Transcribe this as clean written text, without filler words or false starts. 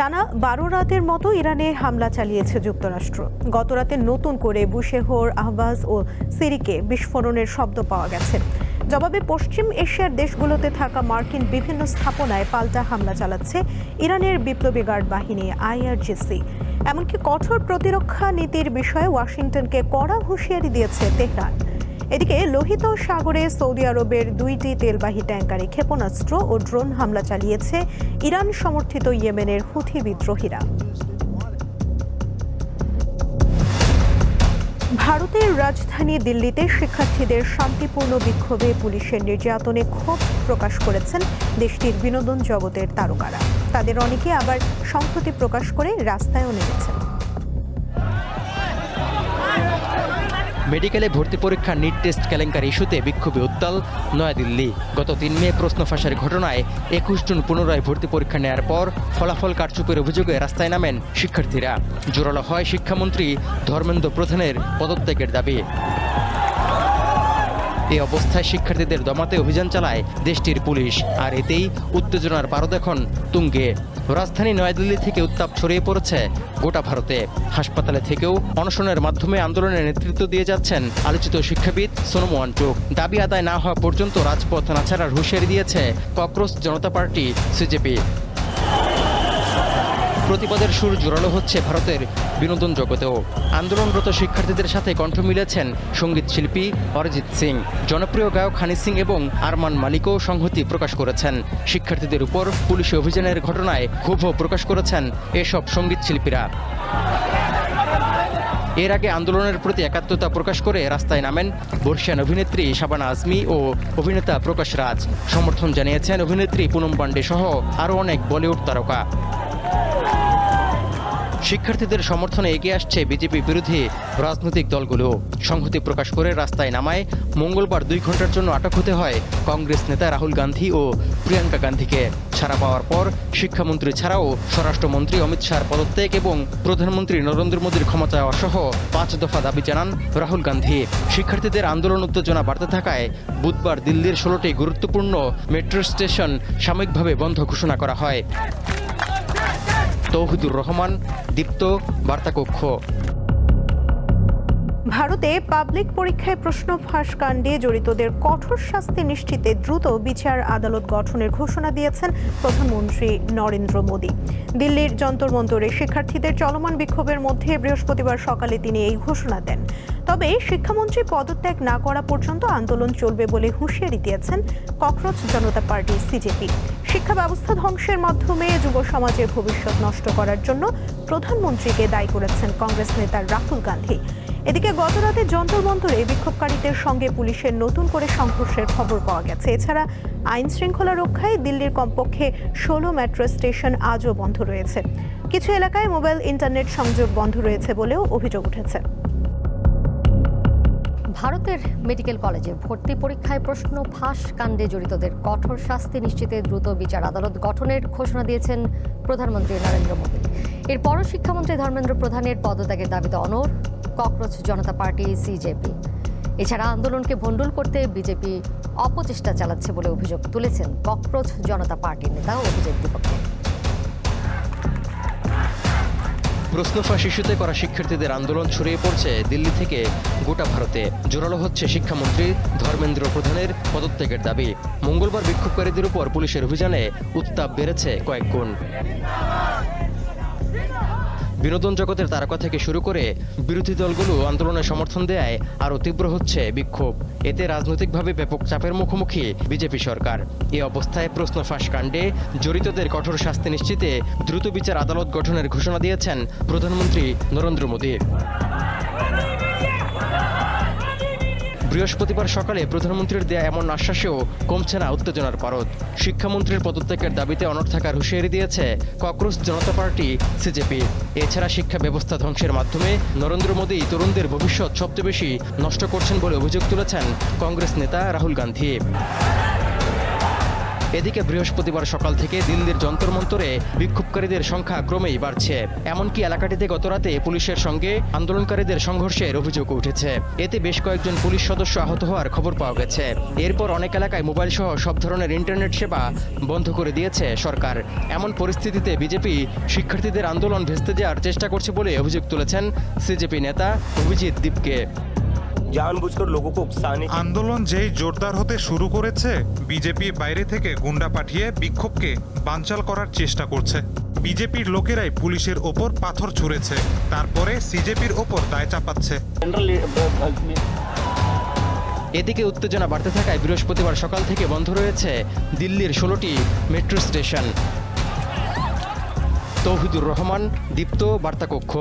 টানা 12 রাতের মতো ইরানে হামলা চালিয়েছে যুক্তরাষ্ট্র। গতরাতে নতুন করে বুশেহর, আহবাজ ও সিরিকে বিস্ফোরণের শব্দ পাওয়া গেছে। জবাবে পশ্চিম এশিয়ার দেশগুলোতে থাকা মার্কিন বিভিন্ন স্থাপনায় পাল্টা হামলা চালাচ্ছে ইরানের বিপ্লবী গার্ড বাহিনী IRGC। এমনকি কঠোর প্রতিরক্ষা নীতির বিষয়ে ওয়াশিংটনকে কড়া হুঁশিয়ারি দিয়েছে তেহরান। এদিকে লোহিত সাগরে সৌদি আরবের 2টি তেলবাহী ট্যাঙ্কারে ক্ষেপণাস্ত্র ও ড্রোন হামলা চালিয়েছে ইরান সমর্থিত ইয়েমেনের হুথি বিদ্রোহীরা। ভারতের রাজধানী দিল্লিতে শিক্ষার্থীদের শান্তিপূর্ণ বিক্ষোভে পুলিশের নির্যাতনে ক্ষোভ প্রকাশ করেছেন দেশটির বিনোদন জগতের তারকারা। তাদের অনেকে আবার সংহতি প্রকাশ করে রাস্তায়ও নেমেছেন। মেডিকেলে ভর্তি পরীক্ষার নিট টেস্ট কেলেঙ্কারি ইস্যুতে বিক্ষোভে উত্তাল নয়াদিল্লি। গত 3 মে প্রশ্ন ফাঁসের ঘটনায় 21 জন পুনরায় ভর্তি পরীক্ষা নেওয়ার পর ফলাফল কারচুপির অভিযোগে রাস্তায় নামেন শিক্ষার্থীরা। জোরালো হয় শিক্ষামন্ত্রী ধর্মেন্দ্র প্রধানের পদত্যাগের দাবি। এই অবস্থায় শিক্ষার্থীদের দমাতে অভিযান চালায় দেশটির পুলিশ, আর এতেই উত্তেজনার পারদ এখন তুঙ্গে। রাজধানী নয়াদিল্লি থেকে উত্তাপ ছড়িয়ে পড়েছে গোটা ভারতে। হাসপাতালে থেকেও অনশনের মাধ্যমে আন্দোলনের নেতৃত্ব দিয়ে যাচ্ছেন আলোচিত শিক্ষাবিদ সোনম ওয়াংচুক। দাবি আদায় না হওয়া পর্যন্ত রাজপথ না ছাড়ার হুঁশিয়ারি দিয়েছে ককরোচ জনতা পার্টি CJP। প্রতিবাদের সুর জোরালো হচ্ছে ভারতের বিনোদন জগতেও। আন্দোলনরত শিক্ষার্থীদের সাথে কণ্ঠ মিলেছেন সঙ্গীত শিল্পী অরিজিৎ সিং, জনপ্রিয় গায়ক হানি সিং এবং আরমান মালিকও সংহতি প্রকাশ করেছেন। শিক্ষার্থীদের উপর পুলিশি অভিযানের ঘটনায় ক্ষোভও প্রকাশ করেছেন এসব সঙ্গীত শিল্পীরা। এর আগে আন্দোলনের প্রতি একাত্মতা প্রকাশ করে রাস্তায় নামেন বর্ষিয়ান অভিনেত্রী শাবানা আজমি ও অভিনেতা প্রকাশ রাজ। সমর্থন জানিয়েছেন অভিনেত্রী পুনম পান্ডে সহ আরও অনেক বলিউড তারকা। শিক্ষার্থীদের সমর্থনে এগিয়ে আসছে বিজেপি বিরোধী রাজনৈতিক দলগুলো। সংহতি প্রকাশ করে রাস্তায় নামায় মঙ্গলবার 2 ঘন্টার জন্য আটক হতে হয় কংগ্রেস নেতা রাহুল গান্ধী ও প্রিয়াঙ্কা গান্ধীকে। ছাড়া পাওয়ার পর শিক্ষামন্ত্রী ছাড়াও স্বরাষ্ট্রমন্ত্রী অমিত শাহর পদত্যাগ এবং প্রধানমন্ত্রী নরেন্দ্র মোদীর ক্ষমা চাওয়া সহ 5 দফা দাবি জানান রাহুল গান্ধী। শিক্ষার্থীদের আন্দোলন উত্তেজনা বাড়তে থাকায় বুধবার দিল্লির 16টি গুরুত্বপূর্ণ মেট্রো স্টেশন সাময়িকভাবে বন্ধ ঘোষণা করা হয়। তৌহিদুর রহমান, দীপ্ত, বার্তাকক্ষ। ভারতে পাবলিক পরীক্ষায় প্রশ্ন ফাঁস কাণ্ডে জড়িতদের কঠোর শাস্তি নিশ্চিতে দ্রুত বিচার আদালত গঠনের ঘোষণা দিয়েছেন প্রধানমন্ত্রী নরেন্দ্র মোদী। দিল্লির যন্তর মন্তরে শিক্ষার্থীদের চলমান বিক্ষোভের মধ্যে বৃহস্পতিবার সকালে তিনি এই ঘোষণা দেন। তবে শিক্ষামন্ত্রী পদত্যাগ না করা পর্যন্ত আন্দোলন চলবে বলে হুঁশিয়ারি দিয়েছেন ককরোচ জনতা পার্টি CJP। শিক্ষা ব্যবস্থা ধ্বংসের মাধ্যমে যুব সমাজের ভবিষ্যৎ নষ্ট করার জন্য প্রধানমন্ত্রীকে দায়ী করেছেন কংগ্রেস নেতা রাহুল গান্ধী। এদিকে গতরাতে যন্তর মন্তরে বিক্ষোভকারীদের সঙ্গে পুলিশের নতুন করে সংঘর্ষের খবর পাওয়া গেছে। এছাড়া আইন শৃঙ্খলা রক্ষায় দিল্লির কমপক্ষে 16 মেট্রো স্টেশন আজও বন্ধ রয়েছে। কিছু এলাকায় মোবাইল ইন্টারনেট সংযোগ বন্ধ রয়েছে বলেও অভিযোগ উঠেছে। ভারতের মেডিকেল কলেজে ভর্তি পরীক্ষায় প্রশ্ন ফাঁস কাণ্ডে জড়িতদের কঠোর শাস্তি নিশ্চিতে দ্রুত বিচার আদালত গঠনের ঘোষণা দিয়েছেন প্রধানমন্ত্রী নরেন্দ্র মোদী। এরপরও শিক্ষামন্ত্রী ধর্মেন্দ্র প্রধানের পদত্যাগের দাবিতে অনড় ককরোচ জনতা পার্টি CJP। এছাড়া আন্দোলনকে ভণ্ডুল করতে বিজেপি অপচেষ্টা চালাচ্ছে বলে অভিযোগ তুলেছেন ককরোচ জনতা পার্টির নেতা অভিজিৎ দীপক। প্রশ্ন ফাঁস ইস্যুতে করা শিক্ষার্থীদের আন্দোলন ছড়িয়ে পড়ছে দিল্লি থেকে গোটা ভারতে। জোরালো হচ্ছে শিক্ষামন্ত্রী ধর্মেন্দ্র প্রধানের পদত্যাগের দাবি। মঙ্গলবার বিক্ষোভকারীদের উপর পুলিশের অভিযানে উত্তাপ বেড়েছে কয়েক গুণ। বিনোদন জগতের তারকা থেকে শুরু করে বিরোধী দলগুলো আন্দোলনের সমর্থন দেয় আরও তীব্র হচ্ছে বিক্ষোভ। এতে রাজনৈতিকভাবে ব্যাপক চাপের মুখোমুখি বিজেপি সরকার। এই অবস্থায় প্রশ্ন ফাঁস কাণ্ডে জড়িতদের কঠোর শাস্তি নিশ্চিতে দ্রুত বিচার আদালত গঠনের ঘোষণা দিয়েছেন প্রধানমন্ত্রী নরেন্দ্র মোদী। বৃহস্পতিবার সকালে প্রধানমন্ত্রীর দেয়া এমন আশ্বাসেও কমছে না উত্তেজনার পারদ। শিক্ষামন্ত্রীর পদত্যাগের দাবিতে অনড় থাকার হুঁশিয়ারি দিয়েছে ককরোচ জনতা পার্টি CJP। এছাড়া শিক্ষা ব্যবস্থা ধ্বংসের মাধ্যমে নরেন্দ্র মোদী তরুণদের ভবিষ্যৎ সবচেয়ে বেশি নষ্ট করছেন বলে অভিযোগ তুলেছেন কংগ্রেস নেতা রাহুল গান্ধী। এদিকে বৃহস্পতিবার সকাল থেকে দিল্লির যন্তর মন্তরে বিক্ষোভকারীদের সংখ্যা ক্রমেই বাড়ছে। এমনকি এলাকাটিতে গতরাতে পুলিশের সঙ্গে আন্দোলনকারীদের সংঘর্ষের অভিযোগ উঠেছে। এতে বেশ কয়েকজন পুলিশ সদস্য আহত হওয়ার খবর পাওয়া গেছে। এরপর অনেক এলাকায় মোবাইল সহ সব ধরনের ইন্টারনেট সেবা বন্ধ করে দিয়েছে সরকার। এমন পরিস্থিতিতে বিজেপি শিক্ষার্থীদের আন্দোলন ভেস্তে দেওয়ার চেষ্টা করছে বলে অভিযোগ তুলেছেন সিজেপি নেতা অভিজিৎ দীপকে। जानबूझकर लोगों को उकसाने আন্দোলন যেই জোরদার হতে শুরু করেছে, বিজেপি বাইরে থেকে গুন্ডা পাঠিয়ে বিক্ষোভকে বানচাল করার চেষ্টা করছে। বিজেপির লোকেরাই পুলিশের ওপর পাথর ছুঁড়েছে, তারপরে সিজেপির ওপর দায় চাপাচ্ছে। এদিকে উত্তেজনা বাড়তে থাকায় বৃহস্পতিবার সকাল থেকে বন্ধ রয়েছে দিল্লির 16টি মেট্রো স্টেশন। তৌহিদুর রহমান, দীপ্ত, বার্তা কক্ষ।